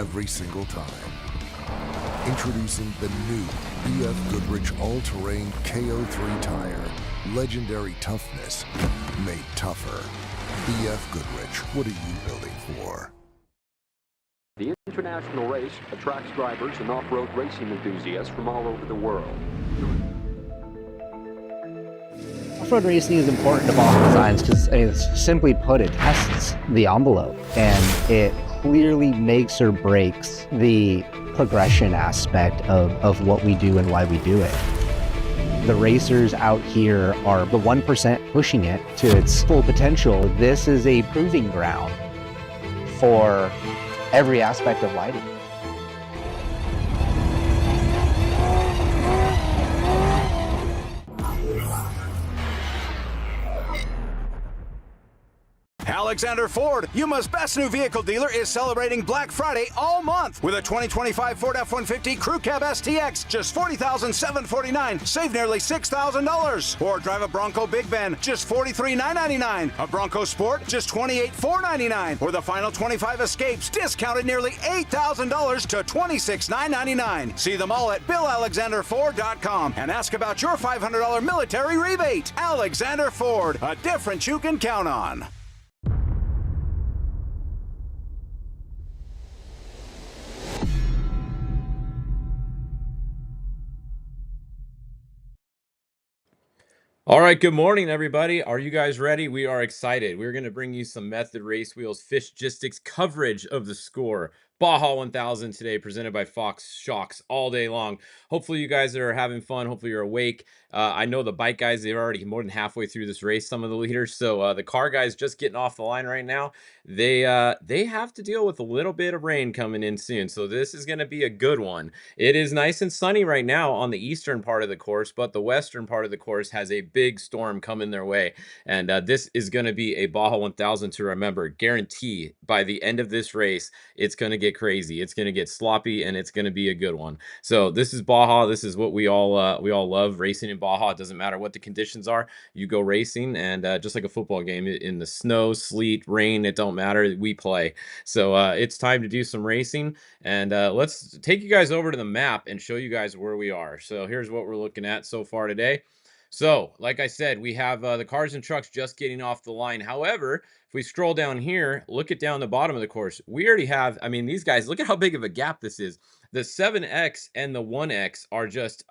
every single time. Introducing the new BF Goodrich All-Terrain KO3 tire. Legendary toughness made tougher. BF Goodrich, what are you building for? The international race attracts drivers and off-road racing enthusiasts from all over the world. Off-road racing is important to Baja Designs because, simply put, it tests the envelope and it clearly makes or breaks the progression aspect of what we do and why we do it. The racers out here are the 1% pushing it to its full potential. This is a proving ground for every aspect of lighting. Alexander Ford, Yuma's best new vehicle dealer, is celebrating Black Friday all month with a 2025 Ford F-150 Crew Cab STX, just $40,749, save nearly $6,000. Or drive a Bronco Big Ben, just $43,999. A Bronco Sport, just $28,499. Or the final 25 Escapes, discounted nearly $8,000 to $26,999. See them all at BillAlexanderFord.com and ask about your $500 military rebate. Alexander Ford, a difference you can count on. All right, good morning, everybody. Are you guys ready? We are excited. We're going to bring you some Method Race Wheels Fishgistics coverage of the score. Baja 1000 today, presented by Fox Shocks all day long. Hopefully you guys are having fun. Hopefully you're awake. I know the bike guys, they're already more than halfway through this race, some of the leaders. So the car guys just getting off the line right now. They have to deal with a little bit of rain coming in soon. So this is going to be a good one. It is nice and sunny right now on the eastern part of the course, but the western part of the course has a big storm coming their way. And this is going to be a Baja 1000 to remember. Guarantee by the end of this race, it's going to get crazy. It's going to get sloppy, and it's going to be a good one. So this is Baja. This is what we all love, racing in Baja. It doesn't matter what the conditions are. You go racing, and just like a football game, in the snow, sleet, rain, it don't matter. We play. So it's time to do some racing, and let's take you guys over to the map and show you guys where we are. So here's what we're looking at so far today. So, like I said, we have the cars and trucks just getting off the line. However, if we scroll down here, look at down the bottom of the course, we already have, I mean, these guys, look at how big of a gap this is. The 7X and the 1X are just,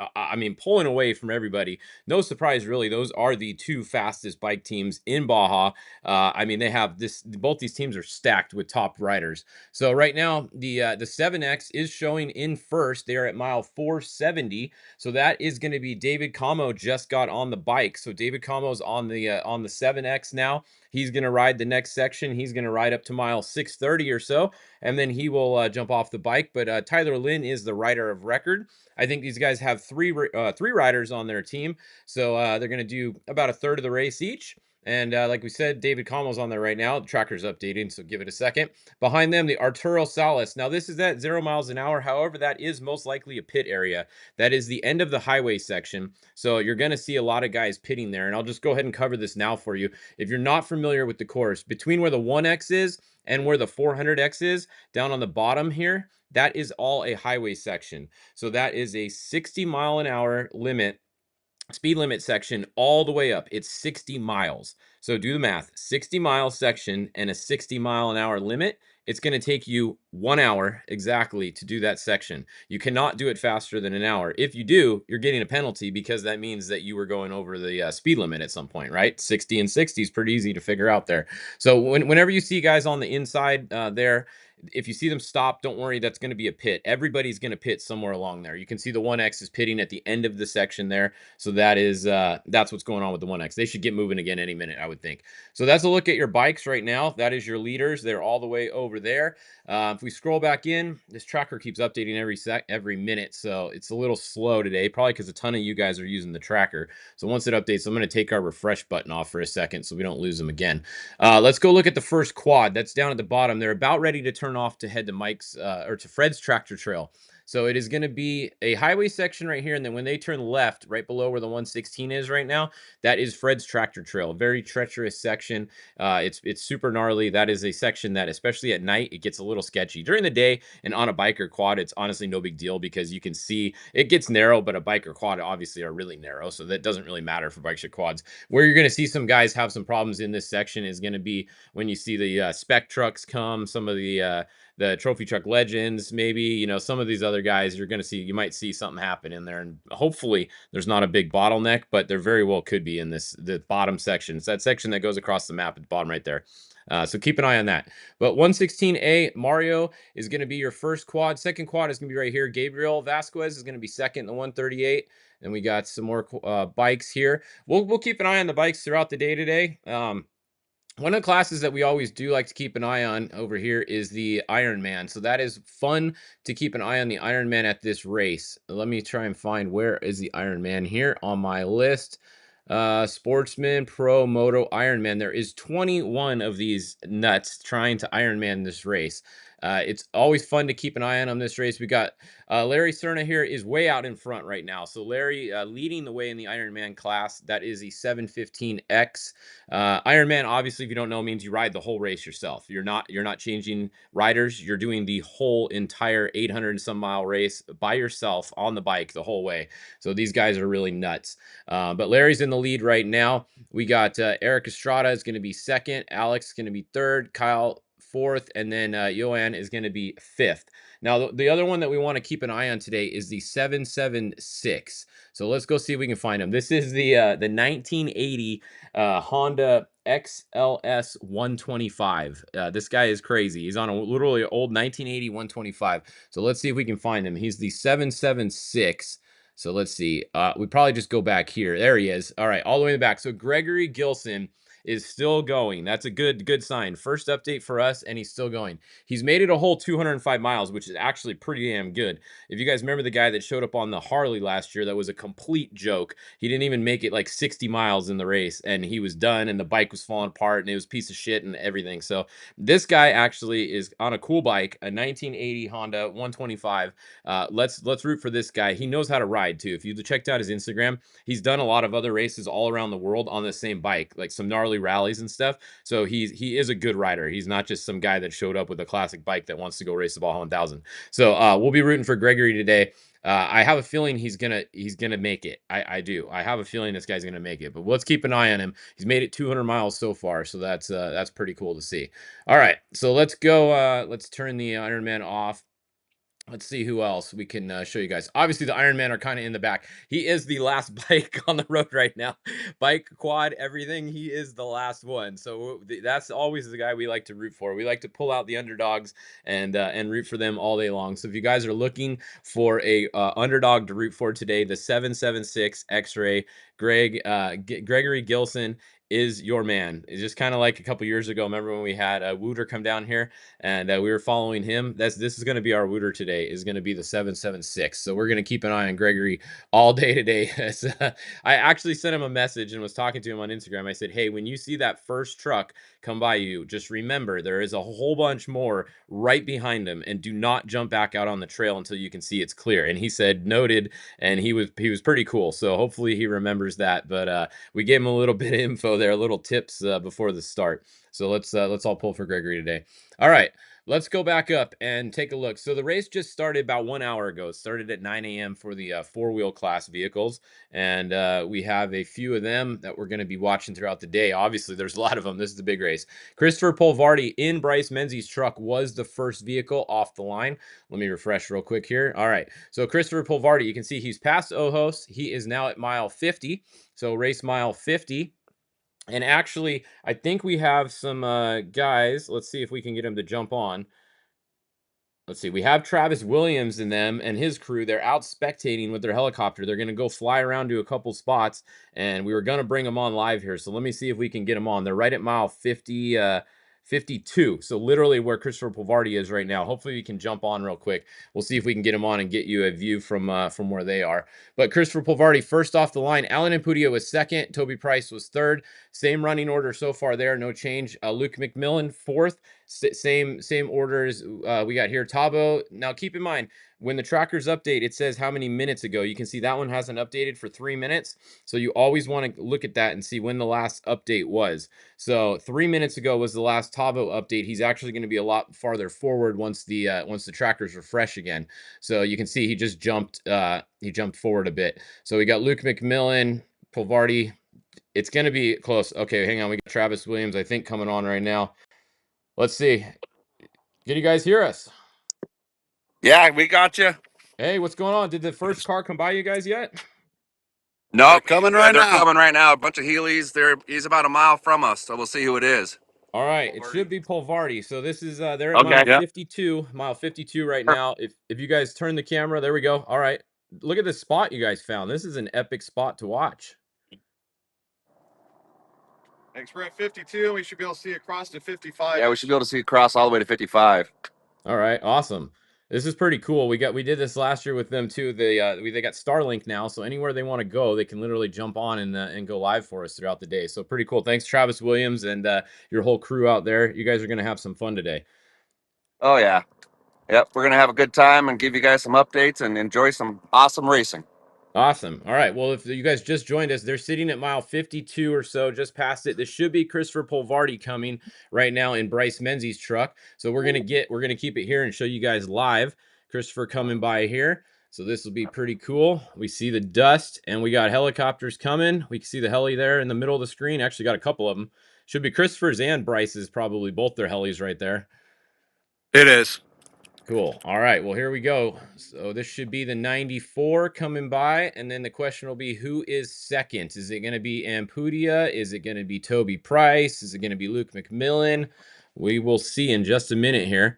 pulling away from everybody. No surprise, really. Those are the two fastest bike teams in Baja. They have this, both these teams are stacked with top riders. So right now, the 7X is showing in first. They are at mile 470. So that is going to be David Como just got on the bike. So David Como's on the 7X now. He's going to ride the next section. He's going to ride up to mile 630 or so, and then he will jump off the bike. But Tyler Lynn is the rider of record. I think these guys have three riders on their team, so they're going to do about a third of the race each. And like we said, David Como's on there right now. The tracker's updating, so give it a second. Behind them, the Arturo Salas. Now, this is at 0 miles an hour. However, that is most likely a pit area. That is the end of the highway section. So you're going to see a lot of guys pitting there. And I'll just go ahead and cover this now for you. If you're not familiar with the course, between where the 1X is and where the 400X is, down on the bottom here, that is all a highway section. So that is a 60 mile an hour limit. Speed limit section all the way up. It's 60 miles. So do the math. 60 mile section and a 60 mile an hour limit. It's going to take you 1 hour exactly to do that section. You cannot do it faster than an hour. If you do, you're getting a penalty because that means that you were going over the speed limit at some point, right? 60 and 60 is pretty easy to figure out there. So whenever you see guys on the inside there, if you see them stop, don't worry, that's going to be a pit. Everybody's going to pit somewhere along there. You can see the 1X is pitting at the end of the section there. So that's what's going on with the 1X. They should get moving again any minute, I would think. So that's a look at your bikes right now. That is your leaders. They're all the way over there. If we scroll back in, this tracker keeps updating every minute, so it's a little slow today, probably because a ton of you guys are using the tracker. So once it updates, I'm going to take our refresh button off for a second so we don't lose them again. Let's go look at the first quad. That's down at the bottom. They're about ready to turn off to head to Mike's or to Fred's tractor trail. So it is going to be a highway section right here, and then when they turn left, right below where the 116 is right now, that is Fred's tractor trail. Very treacherous section. It's super gnarly. That is a section that, especially at night, it gets a little sketchy. During the day and on a bike or quad, it's honestly no big deal because you can see it gets narrow, but a bike or quad obviously are really narrow, so that doesn't really matter for bikes or quads. Where you're going to see some guys have some problems in this section is going to be when you see the spec trucks come, some of the trophy truck legends, maybe, you know, some of these other guys, you're going to see, you might see something happen in there, and hopefully there's not a big bottleneck, but there very well could be in the bottom section. It's that section that goes across the map at the bottom right there. So keep an eye on that. But 116A, Mario is going to be your first quad. Second quad is going to be right here. Gabriel Vasquez is going to be second in the 138. And we got some more bikes here. We'll keep an eye on the bikes throughout the day today. One of the classes that we always do like to keep an eye on over here is the Ironman. So that is fun to keep an eye on the Ironman at this race. Let me try and find where is the Ironman here on my list. Sportsman, Pro, Moto, Ironman. There is 21 of these nuts trying to Ironman this race. It's always fun to keep an eye on this race. We got Larry Cerna here is way out in front right now. So Larry leading the way in the Ironman class. That is the 715X. Ironman, obviously, if you don't know, means you ride the whole race yourself. You're not changing riders. You're doing the whole entire 800 and some mile race by yourself on the bike the whole way. So these guys are really nuts. But Larry's in the lead right now. We got Eric Estrada is going to be second. Alex is going to be third. Kyle fourth, and then Johan is going to be fifth. Now, the other one that we want to keep an eye on today is the 776. So let's go see if we can find him. This is the 1980 Honda XLS 125. This guy is crazy. He's on a literally old 1980 125. So let's see if we can find him. He's the 776. So let's see. We probably just go back here. There he is. All right, all the way in the back. So Gregory Gilson is still going. That's a good sign. First update for us, and he's still going. He's made it a whole 205 miles, which is actually pretty damn good. If you guys remember the guy that showed up on the Harley last year, that was a complete joke. He didn't even make it like 60 miles in the race, and he was done, and the bike was falling apart, and it was a piece of shit and everything. So this guy actually is on a cool bike, a 1980 Honda 125. Let's root for this guy. He knows how to ride too. If you checked out his Instagram, he's done a lot of other races all around the world on the same bike, like some gnarly rallies and stuff. So he is a good rider. He's not just some guy that showed up with a classic bike that wants to go race the Baja 1000. So we'll be rooting for Gregory today. I have a feeling he's gonna make it. I do. I have a feeling this guy's gonna make it. But let's keep an eye on him. He's made it 200 miles so far, so that's pretty cool to see. All right, so let's go. Let's turn the Ironman off. Let's see who else we can show you guys. Obviously, the Ironman are kind of in the back. He is the last bike on the road right now. Bike, quad, everything. He is the last one. So that's always the guy we like to root for. We like to pull out the underdogs and root for them all day long. So if you guys are looking for a underdog to root for today, the 776 X-Ray, Gregory Gilson is your man. It's just kind of like a couple years ago. Remember when we had Wooter come down here and we were following him? This is going to be our Wooter today. Is going to be the 776. So we're going to keep an eye on Gregory all day today. I actually sent him a message and was talking to him on Instagram. I said, hey, when you see that first truck come by you, just remember there is a whole bunch more right behind him, and do not jump back out on the trail until you can see it's clear. And he said noted, and he was pretty cool. So hopefully he remembers that. But we gave him a little bit of info there, little tips before the start. So let's all pull for Gregory today. All right, let's go back up and take a look. So the race just started about 1 hour ago. It started at 9 a.m. for the four-wheel class vehicles, and we have a few of them that we're going to be watching throughout the day. Obviously, there's a lot of them. This is the big race. Christopher Polvardi in Bryce Menzies' truck was the first vehicle off the line. Let me refresh real quick here. All right, so Christopher Polvardi, you can see he's past Ojos. He is now at mile 50, so race mile 50. And actually, I think we have some guys. Let's see if we can get him to jump on. Let's see. We have Travis Williams in them and his crew. They're out spectating with their helicopter. They're going to go fly around to a couple spots, and we were going to bring them on live here. So let me see if we can get them on. They're right at mile 50, 52. So literally where Christopher Polvardi is right now. Hopefully we can jump on real quick. We'll see if we can get him on and get you a view from where they are. But Christopher Polvardi first off the line. Alan Impudia was second. Toby Price was third. Same running order so far there. No change. Luke McMillan fourth. Same orders we got here. Tabo. Now keep in mind, when the trackers update, it says how many minutes ago. You can see that one hasn't updated for 3 minutes. So you always want to look at that and see when the last update was. So 3 minutes ago was the last Tabo update. He's actually going to be a lot farther forward once the trackers refresh again. So you can see he just jumped forward a bit. So we got Luke McMillan, Polvardi. It's going to be close. Okay, hang on. We got Travis Williams, I think, coming on right now. Let's see. Can you guys hear us? Yeah, we got you. Hey, what's going on? Did the first car come by you guys yet? No, They're coming right they're now. coming right now. A bunch of Heelys. He's about a mile from us, so we'll see who it is. All right, it should be Polvardi. So this is they're at Okay, mile 52, mile 52 right now. If you guys turn the camera, there we go. All right, look at this spot you guys found. This is an epic spot to watch. Thanks. We're at 52, and we should be able to see across to 55. Yeah, we should be able to see across all the way to 55. All right, awesome. This is pretty cool. We did this last year with them too. They got Starlink now, so anywhere they want to go, they can literally jump on and go live for us throughout the day. So pretty cool. Thanks, Travis Williams, and your whole crew out there. You guys are gonna have some fun today. Oh yeah, yep. We're gonna have a good time and give you guys some updates and enjoy some awesome racing. Awesome. All right. Well, if you guys just joined us, they're sitting at mile 52 or so, just past it. This should be Christopher Polvardi coming right now in Bryce Menzies' truck. So we're gonna keep it here and show you guys live. Christopher coming by here. So this will be pretty cool. We see the dust and we got helicopters coming. We can see the heli there in the middle of the screen. Actually got a couple of them. Should be Christopher's and Bryce's, probably both their helis right there. It is. Cool. All right. Well, here we go. So this should be the 94 coming by. And then the question will be, who is second? Is it going to be Ampudia? Is it going to be Toby Price? Is it going to be Luke McMillan? We will see in just a minute here.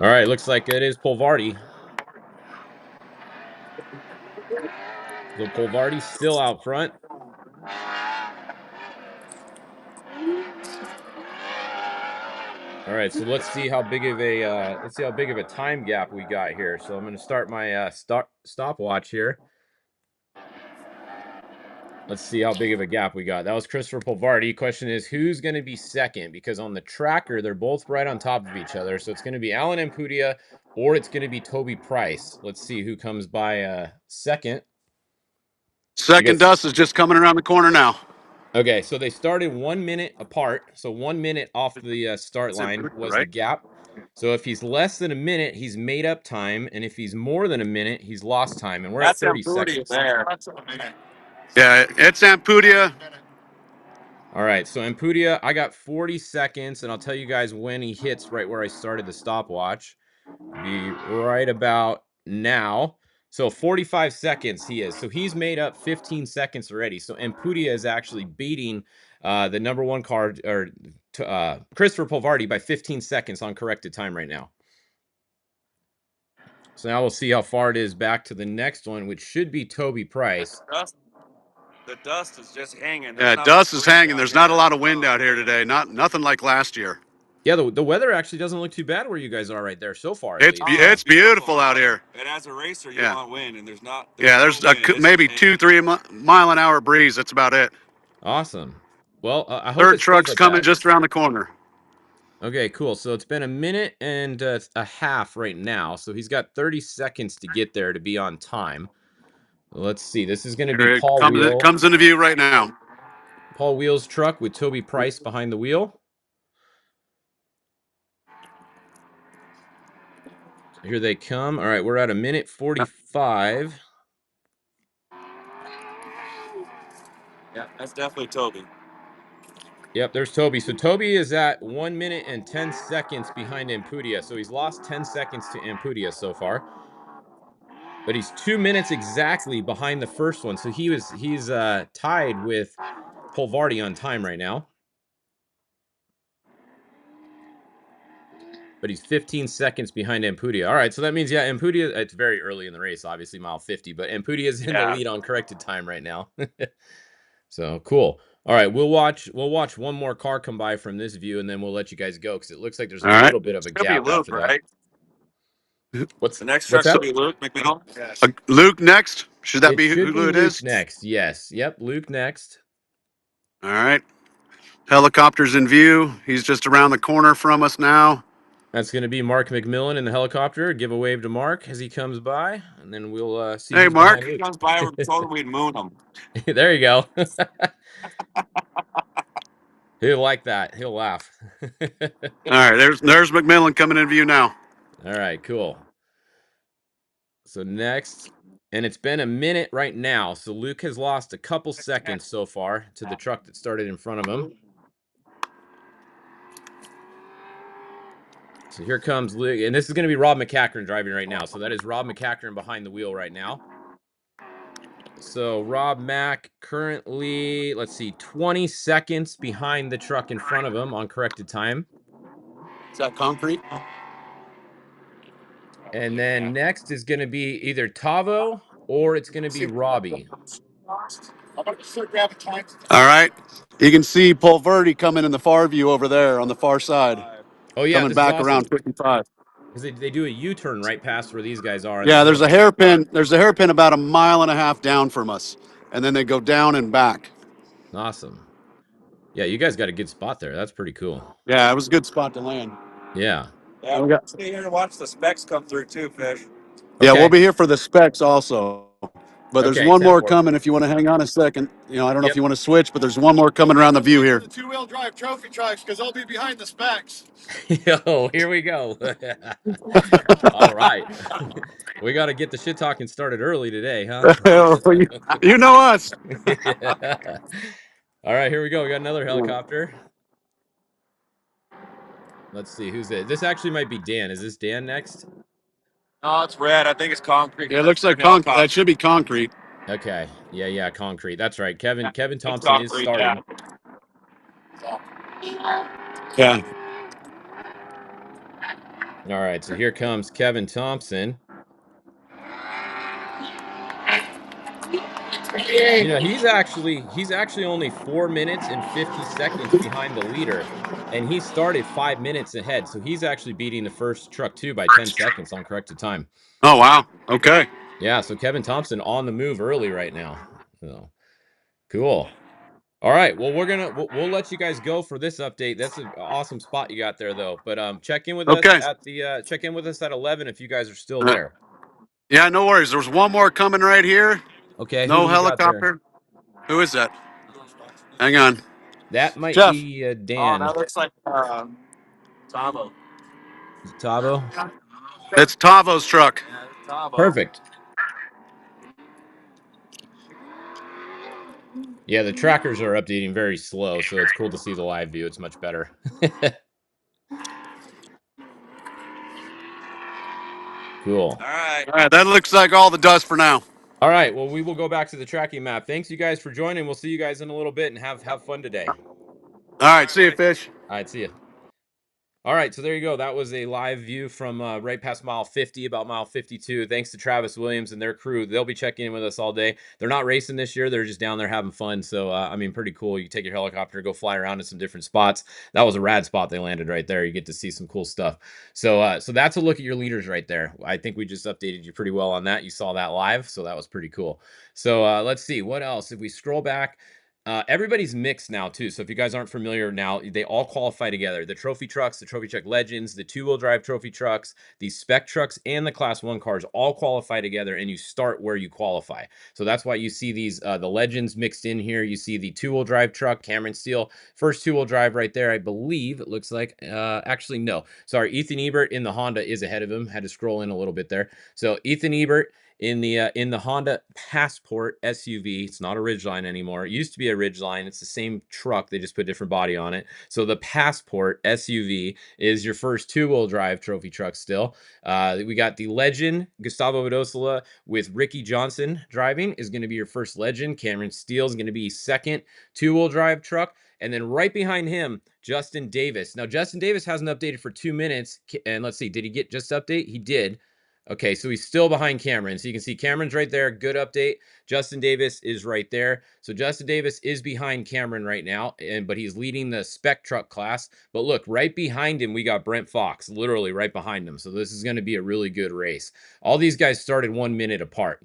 All right. Looks like it is Polvardi. So Polvardi's still out front. All right, so let's see how big of a time gap we got here. So I'm going to start my stopwatch here. Let's see how big of a gap we got. That was Christopher Polvardi. Question is, who's going to be second? Because on the tracker, they're both right on top of each other. So it's going to be Alan Ampudia or it's going to be Toby Price. Let's see who comes by second. Second dust is just coming around the corner now. Okay, so they started 1 minute apart. So 1 minute off the start line was the gap. So if he's less than a minute, he's made up time. And if he's more than a minute, he's lost time. And we're at 30 seconds. There. Yeah, it's Ampudia. All right, so Ampudia, I got 40 seconds, and I'll tell you guys when he hits right where I started the stopwatch. Be right about now. So 45 seconds he is. So he's made up 15 seconds already. So Ampudia is actually beating the number one car, or Christopher Polvardi, by 15 seconds on corrected time right now. So now we'll see how far it is back to the next one, which should be Toby Price. The dust is just hanging. Yeah, dust is hanging. There's not a lot of wind out here today. Nothing like last year. Yeah, the weather actually doesn't look too bad where you guys are right there so far. It's beautiful out here. And as a racer, you Yeah. want wind, and there's not. There's maybe 2-3 mile an hour breeze. That's about it. Awesome. Well, I hope Third it stays truck's like coming that. just around the corner. Okay, cool. So it's been a minute and a half right now. So he's got 30 seconds to get there to be on time. Let's see. This is going to be Paul Wheel. It comes into view right now. Paul Wheel's truck with Toby Price behind the wheel. So here they come. All right, we're at a minute 45. Yeah, that's definitely Toby. Yep, there's Toby. So Toby is at 1 minute and 10 seconds behind Ampudia. So he's lost 10 seconds to Ampudia so far. But he's 2 minutes exactly behind the first one. So he's tied with Polvardi on time right now. But he's 15 seconds behind Ampudia. All right, so that means, yeah, Ampudia, it's very early in the race, obviously, mile 50. But Ampudia is in the lead on corrected time right now. So, cool. All right, we'll watch one more car come by from this view, and then we'll let you guys go because it looks like there's a All right. little bit of a It's gonna be gap Luke, after that. right? What's The next what's truck's that? gonna be Luke McMillan. Luke next. Should that It be should be who it Luke is? next. Yes. Yep. Luke next. All right. Helicopter's in view. He's just around the corner from us now. That's going to be Mark McMillan in the helicopter. Give a wave to Mark as he comes by, and then we'll see Hey, who's behind Mark. He Luke. comes by, we told him we'd moon him. There you go. He'll like that. He'll laugh. All right. There's McMillan coming in view now. All right, cool. So next, and it's been a minute right now. So Luke has lost a couple seconds so far to the truck that started in front of him. So here comes Luke, and this is going to be Rob McCackern driving right now. So that is Rob McCackern behind the wheel right now. So Rob Mack currently, let's see, 20 seconds behind the truck in front of him on corrected time. Is that concrete? And then next is going to be either Tavo or it's going to be Robbie. All right. You can see Pulverdi coming in the far view over there on the far side, Oh, yeah, coming this is back awesome. around 55. Because they do a U-turn right past where these guys are. And Yeah, then there's a hairpin. There's a hairpin about 1.5 miles down from us, and then they go down and back. Awesome. Yeah, you guys got a good spot there. That's pretty cool. Yeah, it was a good spot to land. Yeah. Yeah, we'll stay here to watch the specs come through too, Fish. Yeah, Okay. we'll be here for the specs also. But there's Okay, one more 10-4. coming if you want to hang on a second. You know, I don't know if Yep. you want to switch, but there's one more coming around the view here. The two-wheel drive trophy trucks because they'll be behind the specs. Yo, here we go. All right. We got to get the shit talking started early today, huh? You know us. Yeah. All right, here we go. We got another helicopter. Let's see who's it. This actually might be Dan. Is this Dan next? No, it's red. I think it's concrete. Yeah, it looks like concrete. That should be concrete. Okay. Yeah, concrete. That's right. Kevin Thompson concrete, is starting. Yeah. All right, so here comes Kevin Thompson. You know, he's actually only 4 minutes and 50 seconds behind the leader, and he started 5 minutes ahead. So he's actually beating the first truck too by 10 seconds on corrected time. Oh wow. Okay. Yeah, so Kevin Thompson on the move early right now. So cool. All right, well we'll let you guys go for this update. That's an awesome spot you got there though. But check in with us Okay. at the check in with us at 11 if you guys are still there. Yeah, no worries. There's one more coming right here. Okay, who No do we got there? helicopter. Who is that? Hang on. That might Jeff. be Oh, Dan. that looks like Tavo. Is it Tavo? It's Tavo's truck. Yeah, Tavo. Perfect. Yeah, the trackers are updating very slow, so it's cool to see the live view. It's much better. Cool. All right. All right, that looks like all the dust for now. All right, well, we will go back to the tracking map. Thanks, you guys, for joining. We'll see you guys in a little bit, and have fun today. All right, see you, Fish. All right, see you. All right, so there you go. That was a live view from right past mile 50, about mile 52. Thanks to Travis Williams and their crew. They'll be checking in with us all day. They're not racing this year. They're just down there having fun. So, I mean, pretty cool. You take your helicopter, go fly around to some different spots. That was a rad spot they landed right there. You get to see some cool stuff. So, so that's a look at your leaders right there. I think we just updated you pretty well on that. You saw that live, so that was pretty cool. So, let's see. What else? If we scroll back, everybody's mixed now too. So if you guys aren't familiar now, they all qualify together. The trophy trucks, the trophy truck legends, the two-wheel drive trophy trucks, the spec trucks, and the class 1 cars all qualify together, and you start where you qualify. So that's why you see these the legends mixed in here. You see the two-wheel drive truck, Cameron Steele, first two-wheel drive right there. I believe it looks like actually no. Sorry, Ethan Ebert in the Honda is ahead of him. Had to scroll in a little bit there. So Ethan Ebert in the Honda Passport SUV. It's not a Ridgeline anymore. It used to be a Ridgeline. It's the same truck. They just put a different body on it. So the Passport SUV is your first two-wheel drive trophy truck still. We got the Legend, Gustavo Vidosola with Ricky Johnson driving is going to be your first Legend. Cameron Steele is going to be second two-wheel drive truck. And then right behind him, Justin Davis. Now, Justin Davis hasn't updated for 2 minutes. And let's see, did he get just update? He did. Okay, so he's still behind Cameron. So you can see Cameron's right there. Good update. Justin Davis is right there. So Justin Davis is behind Cameron right now, but he's leading the spec truck class. But look, right behind him, we got Brent Fox, literally right behind him. So this is going to be a really good race. All these guys started 1 minute apart.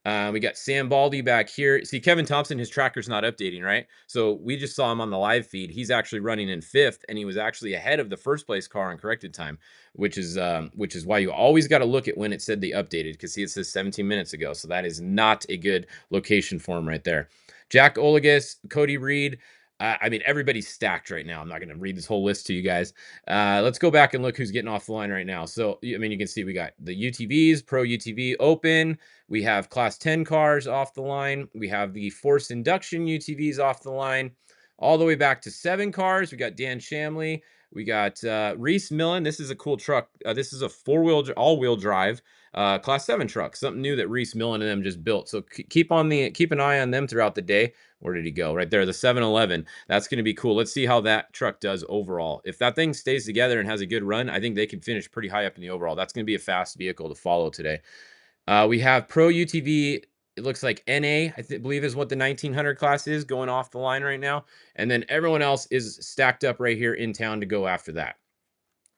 We got Sam Baldy back here. See, Kevin Thompson, his tracker's not updating, right? So we just saw him on the live feed. He's actually running in 5th, and he was actually ahead of the first place car on corrected time, which is why you always got to look at when it said they updated, because see, it says 17 minutes ago. So that is not a good location for him right there. Jack Olagus, Cody Reed. I mean, everybody's stacked right now. I'm not going to read this whole list to you guys. Let's go back and look who's getting off the line right now. So, I mean, you can see we got the UTVs, Pro UTV Open. We have Class 10 cars off the line. We have the Force Induction UTVs off the line. All the way back to 7 cars. We got Dan Shamley. We got Reese Millen. This is a cool truck. This is a all-wheel drive Class 7 truck. Something new that Reese Millen and them just built. So keep an eye on them throughout the day. Where did he go? Right there, the 711. That's going to be cool. Let's see how that truck does overall. If that thing stays together and has a good run, I think they can finish pretty high up in the overall. That's going to be a fast vehicle to follow today. We have Pro UTV. It looks like NA, believe is what the 1900 class is, going off the line right now. And then everyone else is stacked up right here in town to go after that.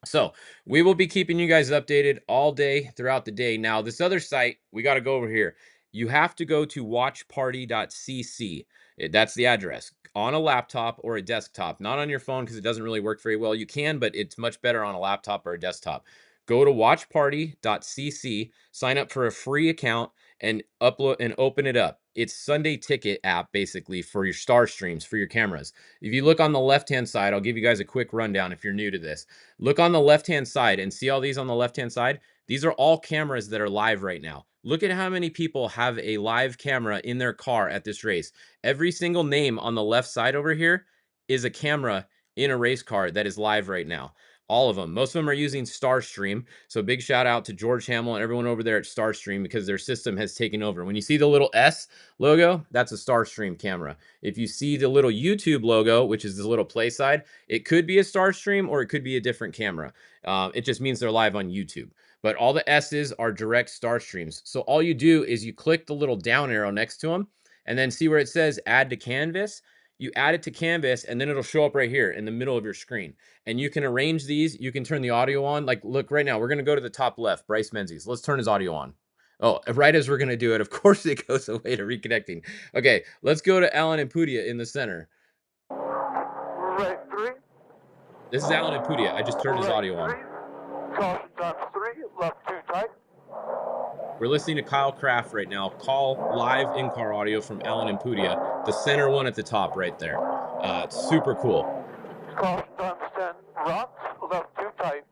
So we will be keeping you guys updated all day throughout the day. Now, this other site, we got to go over here. You have to go to watchparty.cc. That's the address, on a laptop or a desktop, not on your phone because it doesn't really work very well. You can, but it's much better on a laptop or a desktop. Go to watchparty.cc, sign up for a free account, and upload and open it up. It's Sunday Ticket app, basically, for your star streams, for your cameras. If you look on the left-hand side, I'll give you guys a quick rundown if you're new to this. Look on the left-hand side and see all these on the left-hand side. These are all cameras that are live right now. Look at how many people have a live camera in their car at this race. Every single name on the left side over here is a camera in a race car that is live right now. All of them. Most of them are using Starstream. So big shout out to George Hamill and everyone over there at Starstream because their system has taken over. When you see the little S logo, that's a Starstream camera. If you see the little YouTube logo, which is the little play side, it could be a Starstream or it could be a different camera. It just means they're live on YouTube. But all the S's are direct Starstreams. So all you do is you click the little down arrow next to them and then see where it says add to canvas. You add it to canvas and then it'll show up right here in the middle of your screen. And you can arrange these. You can turn the audio on. Like, look right now, we're going to go to the top left, Bryce Menzies. Let's turn his audio on. Oh, right as we're going to do it, of course it goes away to reconnecting. Okay, let's go to Alan and Pudia in the center. Right 3. This is Alan and Pudia. I just turned his audio on. Caution times 3, left 2 tight. We're listening to Kyle Kraft right now. Call live in-car audio from Alan and Pudia, the center one at the top right there. It's super cool. Caution times 10, rocks, left 2 tight.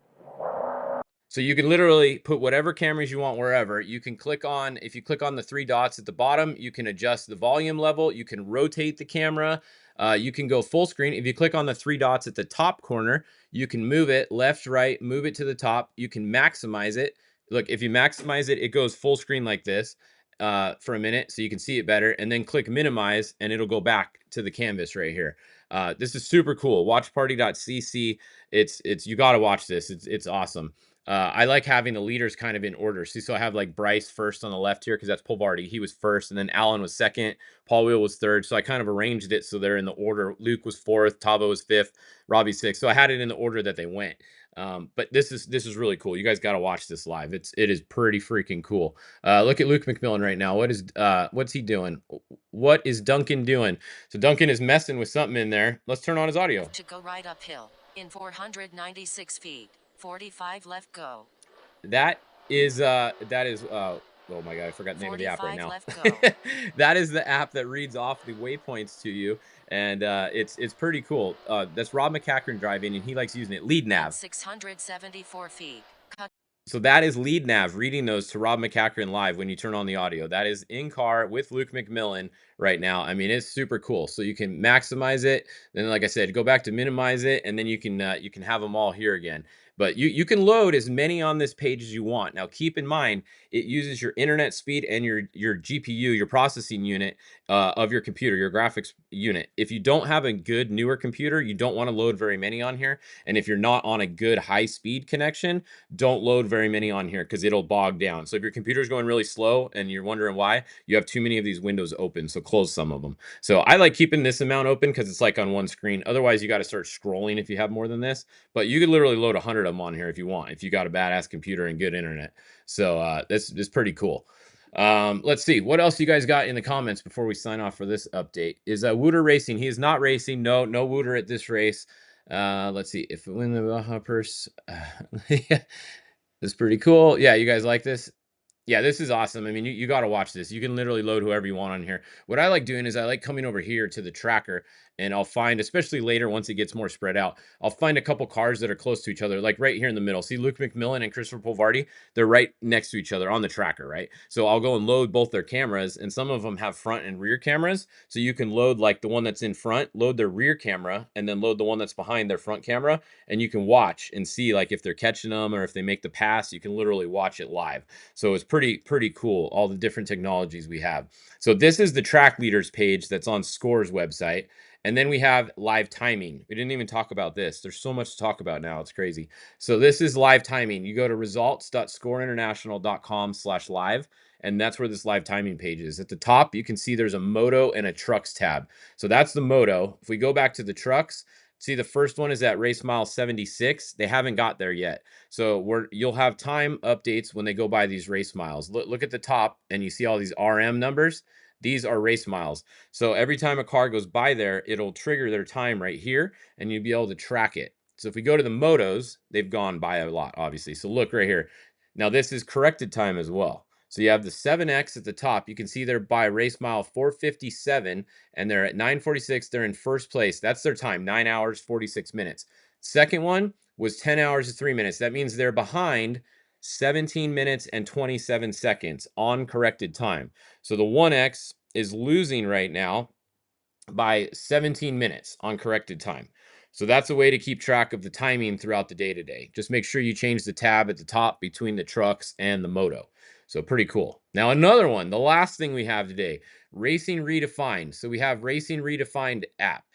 So you can literally put whatever cameras you want wherever. You can click on, if you click on the 3 dots at the bottom, you can adjust the volume level. You can rotate the camera. You can go full screen. If you click on the 3 dots at the top corner, you can move it left, right, move it to the top. You can maximize it. Look, if you maximize it, it goes full screen like this for a minute so you can see it better. And then click minimize and it'll go back to the canvas right here. This is super cool. Watchparty.cc. It's you got to watch this. It's awesome. I like having the leaders kind of in order. See, so I have like Bryce first on the left here because that's Polvardi. He was first, and then Alan was second. Paul Wheel was third. So I kind of arranged it so they're in the order. Luke was fourth. Tavo was fifth. Robbie sixth. So I had it in the order that they went. But this is really cool. You guys got to watch this live. It is pretty freaking cool. Look at Luke McMillan right now. What's he doing? What is Duncan doing? So Duncan is messing with something in there. Let's turn on his audio. To go right uphill in 496 feet. 45 left go. That is oh my god, I forgot the name of the app right now. Left go. That is the app that reads off the waypoints to you, and it's pretty cool. That's Rob McCachran driving, and he likes using it. Lead nav. 674 feet. So that is lead nav reading those to Rob McCachran live when you turn on the audio. That is in car with Luke McMillan right now. I mean, it's super cool. So you can maximize it. Then, like I said, go back to minimize it, and then you can have them all here again. But you can load as many on this page as you want. Now, keep in mind, it uses your internet speed and your GPU, your processing unit of your computer, your graphics unit. If you don't have a good newer computer, you don't want to load very many on here. And if you're not on a good high speed connection, don't load very many on here because it'll bog down. So if your computer's going really slow and you're wondering why, you have too many of these windows open. So close some of them. So I like keeping this amount open because it's like on one screen. Otherwise, you got to start scrolling if you have more than this. But you could literally load 100 of them on here if you want, if you got a badass computer and good internet. So that's pretty cool. Let's see what else you guys got in the comments before we sign off for this update. Is Wooter racing? He is not racing. No Wooter at this race. Let's see if we win the Baja purse. Yeah, that's pretty cool. Yeah, you guys like this? Yeah, this is awesome. I mean, you got to watch this. You can literally load whoever you want on here. What I like doing is I like coming over here to the tracker, and I'll find, especially later once it gets more spread out, I'll find a couple cars that are close to each other, like right here in the middle. See Luke McMillan and Christopher Polvardi? They're right next to each other on the tracker, right? So I'll go and load both their cameras, and some of them have front and rear cameras. So you can load like the one that's in front, load their rear camera, and then load the one that's behind their front camera, and you can watch and see like if they're catching them or if they make the pass. You can literally watch it live. So it's pretty cool, all the different technologies we have. So this is the track leaders page that's on Score's website. And then we have live timing. We didn't even talk about this. There's so much to talk about now. It's crazy. So this is live timing. You go to results.scoreinternational.com/live, and that's where this live timing page is. At the top, you can see there's a Moto and a trucks tab. So that's the Moto. If we go back to the trucks, see the first one is at race mile 76. They haven't got there yet. So you'll have time updates when they go by these race miles. Look at the top and you see all these RM numbers. These are race miles. So every time a car goes by there, it'll trigger their time right here and you'll be able to track it. So if we go to the motos, they've gone by a lot, obviously. So look right here. Now this is corrected time as well. So you have the 7X at the top. You can see they're by race mile 457 and they're at 9:46. They're in first place. That's their time, 9 hours, 46 minutes. Second one was 10 hours and 3 minutes. That means they're behind 17 minutes and 27 seconds on corrected time. So the 1X is losing right now by 17 minutes on corrected time. So that's a way to keep track of the timing throughout the day today. Just make sure you change the tab at the top between the trucks and the moto. So pretty cool. Now another one, the last thing we have today, Racing Redefined. So we have Racing Redefined app.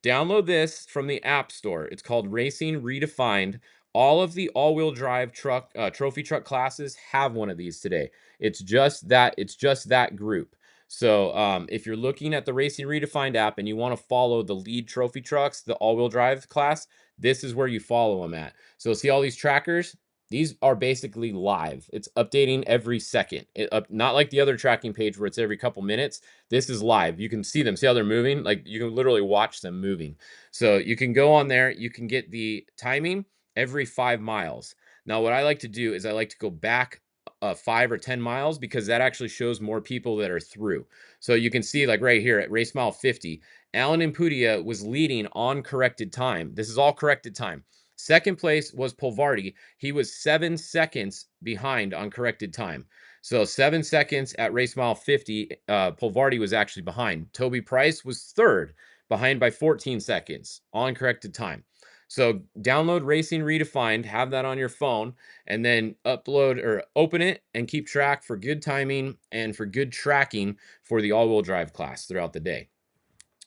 Download this from the App Store. It's called Racing Redefined. All of the all-wheel drive truck trophy truck classes have one of these today. It's just that group. So if you're looking at the Racing Redefined app and you want to follow the lead trophy trucks, the all-wheel drive class, this is where you follow them at. So see all these trackers? These are basically live. It's updating every second. Not like the other tracking page where it's every couple minutes. This is live. You can see them. See how they're moving? Like you can literally watch them moving. So you can go on there. You can get the timing every 5 miles. Now, what I like to do is I like to go back 5 or 10 miles because that actually shows more people that are through. So you can see like right here at race mile 50, Alan Impudia was leading on corrected time. This is all corrected time. Second place was Polvardi. He was 7 seconds behind on corrected time. So 7 seconds at race mile 50, Polvardi was actually behind. Toby Price was third, behind by 14 seconds on corrected time. So download Racing Redefined, have that on your phone, and then upload or open it and keep track for good timing and for good tracking for the all-wheel drive class throughout the day.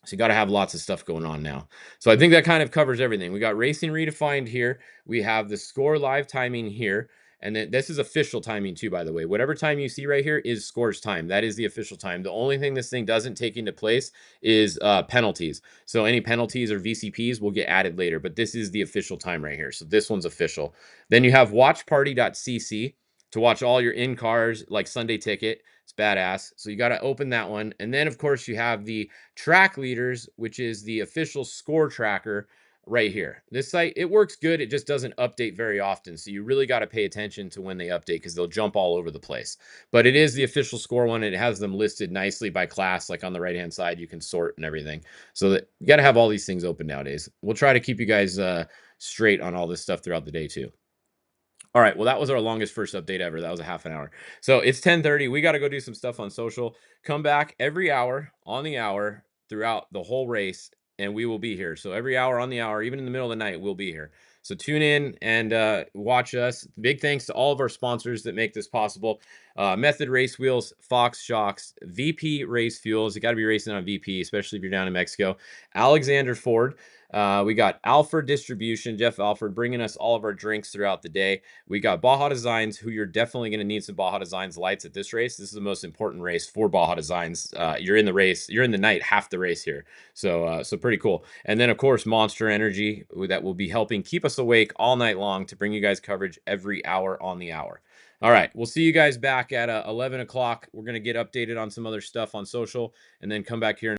So you got to have lots of stuff going on now. So I think that kind of covers everything. We got Racing Redefined here. We have the Score live timing here. And then this is official timing too, by the way. Whatever time you see right here is Score's time. That is the official time. The only thing this thing doesn't take into place is penalties. So any penalties or VCPs will get added later. But this is the official time right here. So this one's official. Then you have watchparty.cc to watch all your in-cars like Sunday Ticket. It's badass. So you got to open that one. And then, of course, you have the track leaders, which is the official score tracker right here. This site, it works good. It just doesn't update very often. So you really got to pay attention to when they update because they'll jump all over the place. But it is the official score one. It has them listed nicely by class, like on the right-hand side, you can sort and everything. So that you got to have all these things open nowadays. We'll try to keep you guys straight on all this stuff throughout the day too. All right, well, that was our longest first update ever. That was a half an hour. So it's 10:30. We got to go do some stuff on social. Come back every hour on the hour throughout the whole race, and we will be here. So every hour on the hour, even in the middle of the night, we'll be here. So tune in and watch us. Big thanks to all of our sponsors that make this possible. Method Race Wheels, Fox Shocks, VP Race Fuels. You got to be racing on VP, especially if you're down in Mexico. Alexander Ford. We got Alfred Distribution, Jeff Alfred, bringing us all of our drinks throughout the day. We got Baja Designs, who you're definitely going to need some Baja Designs lights at this race. This is the most important race for Baja Designs. You're in the race, you're in the night, half the race here. So pretty cool. And then, of course, Monster Energy, that will be helping keep us awake all night long to bring you guys coverage every hour on the hour. All right, we'll see you guys back at 11 o'clock. We're going to get updated on some other stuff on social and then come back here.